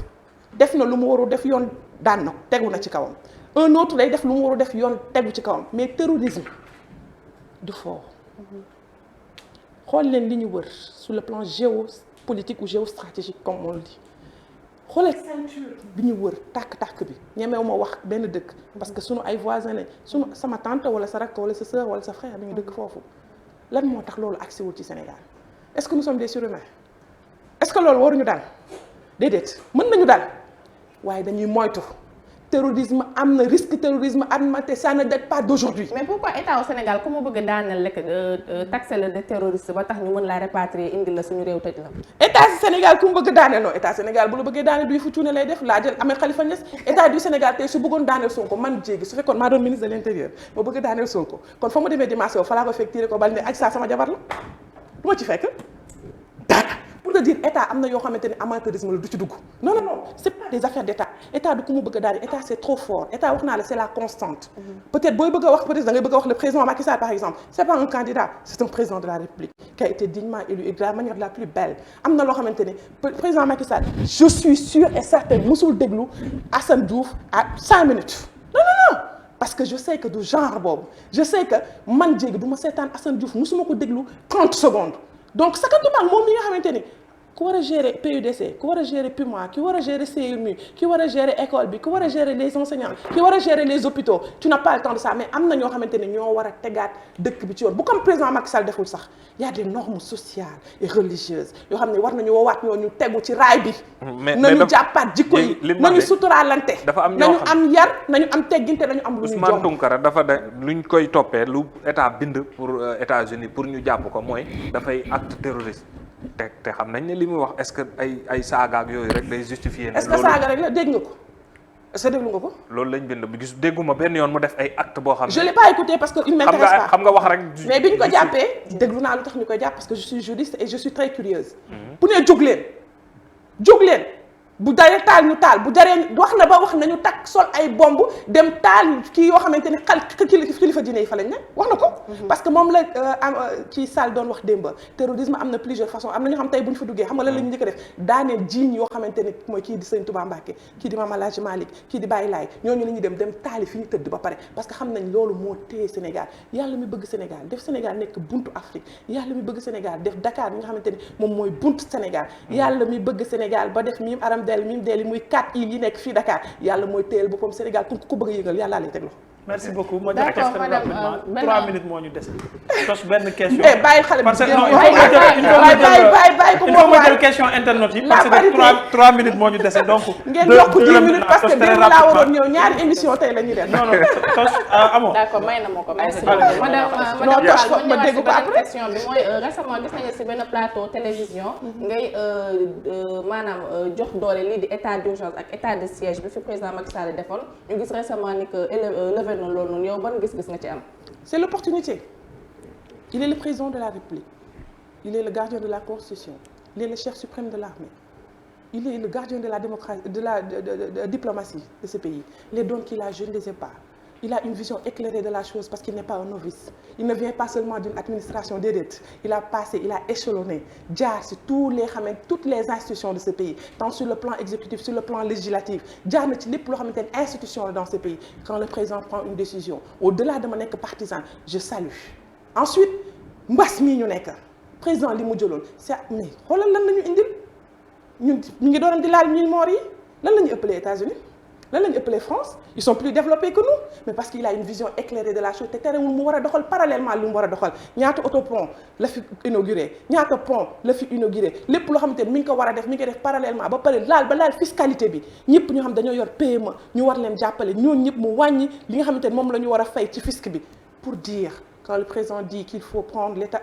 def na lu mu waru def yoon daan na tegu na ci kawam un autre lay def lu mu waru def yoon tegu ci kawam mais terrorisme du fort xool leen li ñu wër sur le plan géopolitique ou géostratégique comme on le dit xoolal ceinture bi ñu wër tàkk-tàkk bi ñemewu ma wax benn dëkk parce que sunu ay voisins lañ sunu sama tante wala sa rakk wala sa sœur wala sa frère bi ñu dëkk foofu lan moo tax loolu agsi wul ci Sénégal est-ce que nous sommes des surhumains est-ce que loolu waruñu dal déedéet mën nañu dal waaye dañuy moytu terrorisme am na risque terrorisme am na te ça ne date pas d'aujourd'hui. mais pourquoi état au Sénégal ku mu bëgg daaneel lekk taxé la de terroriste ba tax ñu mën laa répatrier indi la suñu réew tëj la. état Sénégal ku mu bëgg daaneel non état Sénégal bu la bëggee daaneel du fu cuune lay def laa jël Ahmed Khalifa Niass état du Sénégal tey su bëggoon daaneel Sonko man Diégui su fekkoon maa doon ministre de l'intérieur ma bëgg daaneel Sonko kon fa mu demee dimanche fa laa ko fekk tiré ko bal ne aj saa sama jabar la du ma ci fekk dara. Pour te dire état am na yoo xamante ni amateurisme la du ci dugg non c'est pas des affaires d'état état du ku mu bëgg a daal état c'est trop fort état wax naa la c'est la constante. peut-être booy bëgg a wax peut-être da ngay bëgg a wax le président Macky Sall par exemple c'est pas un candidat c'est un président de la République qui a été dignement élu et de la manière la plus belle am na loo xamante ni président Macky Sall je suis sûre et certaine musul déglu Assane Diouf à 5 minutes non parce que je sais que du genre boobu je sais que man Diégui du ma seetaan Assane Diouf musuma ko déglu 30 secondes donc sakatuma moom mi nga xamante ni ku war a gérer PUDC ku war a gérer PUMA ki war a gérer CMU ki war a gérer école bi ki war a gérer les enseignants ki war a gérer les hôpitaux tu n'as pas le temps de ça mais am na ñoo xamante ne ñoo war a tegaat dëkk bi ci yoon bu comme président Macky Sall deful sax y a des normes sociales et religieuses yoo xam ne war nañu woowaat ñoo ñu tegu ci raay bi nañu jàppaat jikko yi nañu suturaalante nañu am yar nañu am tegginte nañu am lu ñu Ousmane Tounkara dafa de luñ koy toppee lu état bind pour États-Unis pour ñu jàpp ko mooy dafay acte terroriste te xam nañ ne li muy wax est-ce que ay saaga ak yooyu rek day justifier. est-ce que saaga rek la dégg nga ko est-ce que déglu nga ko. loolu lañ bind gis dégguma benn yoon mu def ay acte boo xam ne. je l'ai pas écouté parce que il m'intéresse pas xam nga wax rek. mais bi ñu ko jàppee déglu naa lu tax ñu koy jàpp parce que je suis juriste et je suis très curieuse. bu nee jóg leen bu daree taal ñu taal bu daree wax na ba wax nañu takk sol ay bomb dem taal kii yoo xamante ni kilifa diine yi fa lañ ne wax na ko. parce que moom la ci Sall doon wax démb terrorisme am na plusieurs façons am na ñoo xam tey bu ñu fa duggee xam nga lan la ñu njëkk a def daaneel jiiñ yoo xamante ni mooy kii di Sëñ Touba Mbacké kii di Mame El Hadji Malick kii di Baye Laye ñooñu la ñuy dem taali fi ñu tëdd ba pare parce que xam nañ loolu moo téye Sénégal yàlla mi bëgg Sénégal def Sénégal nekk buntu Afrique yàlla mi bëgg Sénégal def Dakar mi nga xamante ni moom mooy buntu Sénégal yàlla mi bëgg Sénégal ba def miim aram Mim Delli muy 4 îles yi nekk fii Dakar yàlla mooy téyel boppam Sénégal ku ko bëgg a yëngal yàlla lay teg loxo. merci beaucoup ma D'accord, jox question madame, rapidement 3 minutes moo ñu dese. tos benn question. bàyyi xale bi parce que jigéen non ñi bàyyi ko il moom faut ma jël waaye question internet yi. La parce que parité. 3 minutes moo ñu dese donc. ngeen yokk 10 minutes parce que démb laa waroon ñëw ñaari émission tey la ñuy def. non tos amoo. d'accord may na ma ko merci Allez, beaucoup madame non, madame tos Fall ma ma dégg ñëwaat ko si beneen après. question bi mooy récemment gis nañu si benn plateau télévision ngay maanaam jox doole lii di état d'urgence ak état de siège bi fi président Macky Sall defoon ñu gis récemment ni que levé na loolu noonu yow ban gis-gis nga ci am. C'est l'opportunité. Il est le président de la République. Il est le gardien de la Constitution. Il est le chef suprême de l'armée. Il est le gardien de la démocratie, de la diplomatie de ce pays. Les dons qu'il a, je ne les ai pas. Il a une vision éclairée de la chose parce qu'il n'est pas un novice. Il ne vient pas seulement d'une administration dédite. Il a passé, il a échelonné, jaar sur toutes les institutions de ce pays, tant sur le plan exécutif, sur le plan législatif. Jaar na ci lépp loo xamante ne institution la dans ce pays. Quand le président prend une décision, au-delà de ma nekk partisan, je salue. Ensuite, mbas mii ñu nekk président li mu jëloon c'est mais xoolal lan la ñu indil ñun ñu ngi doon di laal 1000 morts yi lan la ñu ëppalee États-Unis lan la ñu ëppalee France ils sont plus développés que nous mais parce qu'il a une vision éclairée de la chose te terewul mu war a doxal parallèlement li mu war a doxal ñaata autopont la fi inauguré ñaata pont la fi inauguré lépp loo xamante ne mi ngi ko war a def mi ngi koy def parallèlement ba pare laal fiscalité bi ñëpp ñoo xam dañoo yor PME ñu war leen jàppale ñooñu ñëpp mu wàññi li nga xamante ne moom la ñu war a fay ci fisc bi pour dire quand le président dit qu'il faut prendre l'état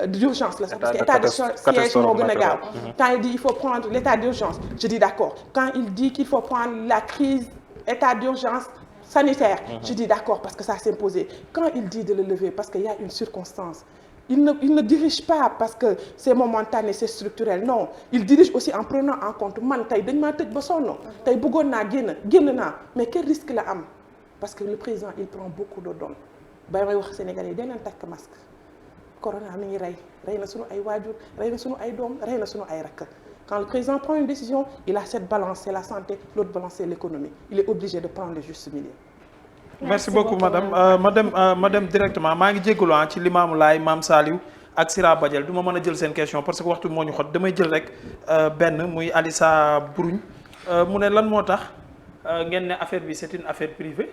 d'urgence là, parce que l'état de siège moo gën a gaaw quand il dit il faut prendre l'état d'urgence je dis d'accord quand il dit qu'il faut prendre la crise état d'urgence sanitaire je dis d'accord parce que ça s'est imposé quand il dit de le lever parce qu'il y a une circonstance il ne dirige pas parce que c'est momentané c'est structurel non il dirige aussi en prenant en compte man tey dañ maa tëj ba sonn tey bëggoon naa génn naa mais quel risque la am parce que le président il prend beaucoup de dons bay may wax Sénégalais yi deneen takk masque corona mi ngi rey na sunu ay waajur rey na sunu ay doom rey na sunu ay rakk quand le président prend une décision il a cette balance c'est la santé l'autre balance c'est l'économie il est obligé de prendre le juste milieu. merci beaucoup madame ma dem directement maa ngi jégalu ci Limamou Laye Mame Saliou ak Sira Badiel du ma mën a jël seen question parce que waxtu moo ñu xot damay jël rek benn muy Alissa Brougne mu ne lan moo tax ngeen ne affaire bi c'est une affaire privée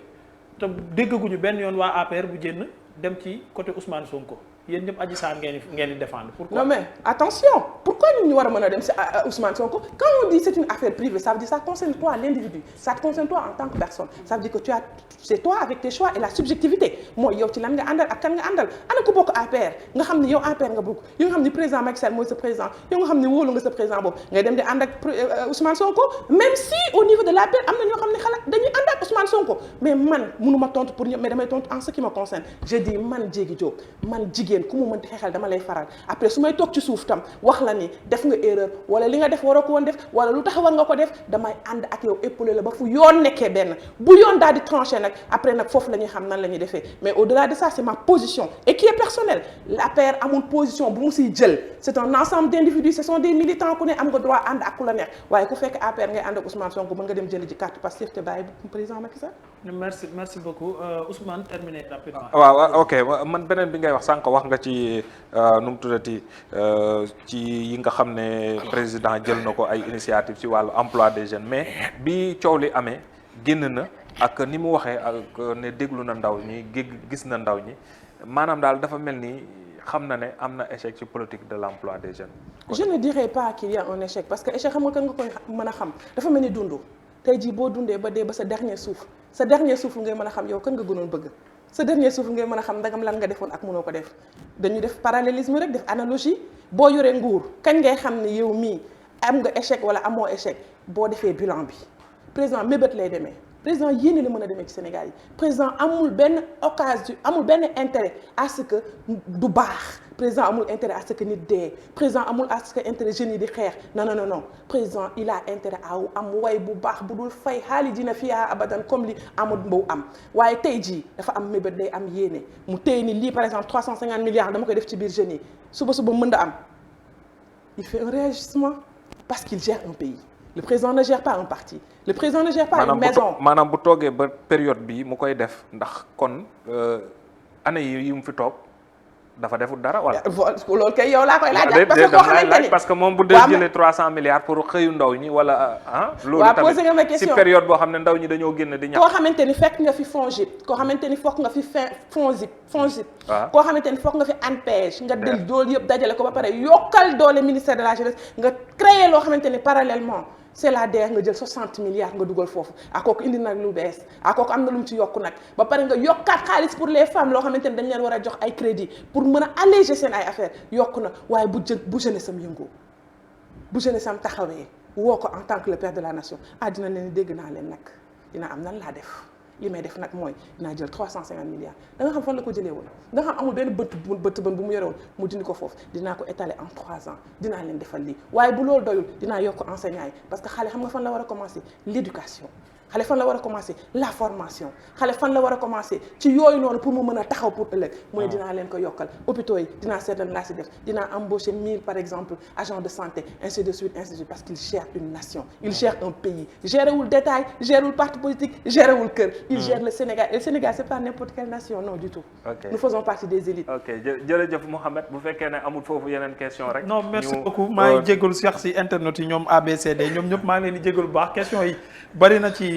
te déggaguñu benn yoon waa APR bu génn dem ci côté Ousmane Sonko yéen ñëpp Adji Sarr ngeen di défendre pourquoi. non mais attention pourquoi ñun ñu war a mën a dem si Ousmane Sonko quand on dit c'est une affaire privée ça veut dire ça concerne toi l'individu ça te concerne toi en tant que personne ça veut dire que c'est toi avec tes choix et la subjectivité mooy yow ci lan nga àndal ak kan nga àndal ana ku bokk APR nga xam ne yow APR nga bokk yow nga xam ne président Macky Sall mooy sa président yow nga xam ne wóolu nga sa président boobu ngay dem di ànd ak Ousmane Sonko même si au niveau de l'APR am na ñoo xam ne xalaat dañuy ànd ak Ousmane Sonko mais man mënuma tontu pour ñëpp mais damay tontu en ce qui me concerne je dis man Diégui Diop man jigéen ku mu mënti xeexal dama lay faral après su may toog ci suuf tam wax la ni def nga erreur wala li nga def waroo ko woon def wala lu tax war nga ko def damay ànd ak yow épaulé la ba fu yoon nekkee benn bu yoon daal di tranché nag après nag foofu la ñuy xam nan la ñuy defee mais au-delà de ça c'est ma position et qui est personnelle l'APR amul position bu mu siy jël c'est un ensemble d'individus ce sont des militants ku ne am nga droit ànd ak ku la neex waaye ku fekk APR ngay ànd ak Ousmane Sonko mën nga dem jëli ji carte Pastef te bàyyi président Macky Sall. merci beaucoup Ousmane terminé rapidement. waaw ok man beneen bi ngay wax sànq wax nga ci nu mu tuddati ci yi nga xam ne président jël na ko ay initiative ci wàllu emploi des jeunes mais bi coow li amee génn na ak ni mu waxee ak ne déglu na ndaw ñi gis na ndaw ñi maanaam daal dafa mel ni xam na ne am na échec ci politique de l'emploi des jeunes. je ne dirais pas qu'il y a un échec parce que échec xam nga kan nga koy mën a xam dafa mel ni dund tey jii boo dundee ba dee ba sa dernier souffle ngay mën a xam yow kan nga gënoon bëgg sa dernier souffle ngay mën a xam ndagam lan nga defoon ak mënoo ko def dañu def parallélisme rek def analogie boo yoree nguur kañ ngay xam ne yow mii am nga échec wala amoo échec boo defee bilan bi président mébét lay demee président yéene la mën a demee ci Sénégal yi président amul benn occasion amul benn intérêt à ce que du baax président amul intérêt à ce que nit dee président amul à ce que intérêt jeunes yi di xeex non président il a intérêt à am way bu baax bu dul fay xaali dina fiyaa abadan comme li Amadou Mbow am waaye tey jii dafa am mébét day am yéene mu téye ni lii par exemple 350 milliards dama koy def ci biir jeunes yi suba mën da am il fait un réagissement parce qu'il gère un pays. Le président ne gère pas un parti le président ne gère pas une maison maanaam bu toogee ba période bi mu koy def ndax kon année yi mu fi toog dafa deful dara wala. loolu kay yow laa koy laaj. parce que koo xamante ni parce que moom bu dee jëlee 300 milliards pour xëyu ndaw ñi wala loolu posé nga ma tamit question si période boo xam ne ndaw ñi dañoo génn di ñàkk. koo xamante ni fekk nga fi FONGIP koo xamante ni fokk nga fi FONGIP waaw koo xamante ni fokk nga fi ANPEJ nga del doolu yëpp dajale ko ba pare yokkal doole ministère de la jeunesse nga créé loo xamante ni parallèlement c'est la DER nga jël 60 milliards nga dugal foofu kooku indi nag lu bees kooku am na lu mu ci yokku nag ba pare nga yokkaat xaalis pour les femmes loo xamante ni dañ leen war a jox ay crédit pour mën a alléger seen ay affaires yokku na waaye bu jeunesse am yëngoo bu jeunesse am taxawee woo ko en tant que le père de la nation dina leen dégg naa leen nag dina am nan laa def li may def nag mooy dinaa jël 350 milliards da nga xam fan la ko jëlee woon da nga xam amul benn bëtt bu mu yore woon mu dindi ko foofu dinaa ko étaler en 3 ans dinaa leen defal lii waaye bu loolu doyul dinaa yokk enseignants yi parce que xale xam nga fan la war a commencer l'éducation xale fan la war a commencer la formation xale fan la war a commencer ci yooyu noonu pour mu mën a taxaw pour ëllëg mooy dinaa leen ko yokkal hôpitaux yi dinaa seetal laa si def dinaa embaucher 1000 par exemple agents de santé ainsi de suite parce qu'il gère une nation il gère un pays gérewul détail gérewul parti politique gérewul kër il gère le Sénégal et le Sénégal c'est pas n'importe quelle nation non du tout nous faisons partie des élites jërëjëf Mouhamed bu fekkee ne amul foofu yeneen question rek non merci beaucoup maa ngi jégalu Cheikh si internet yi ñoom ABCD ñoom ñëpp maa ngi leen di jégalu bu baax question yi bari na ci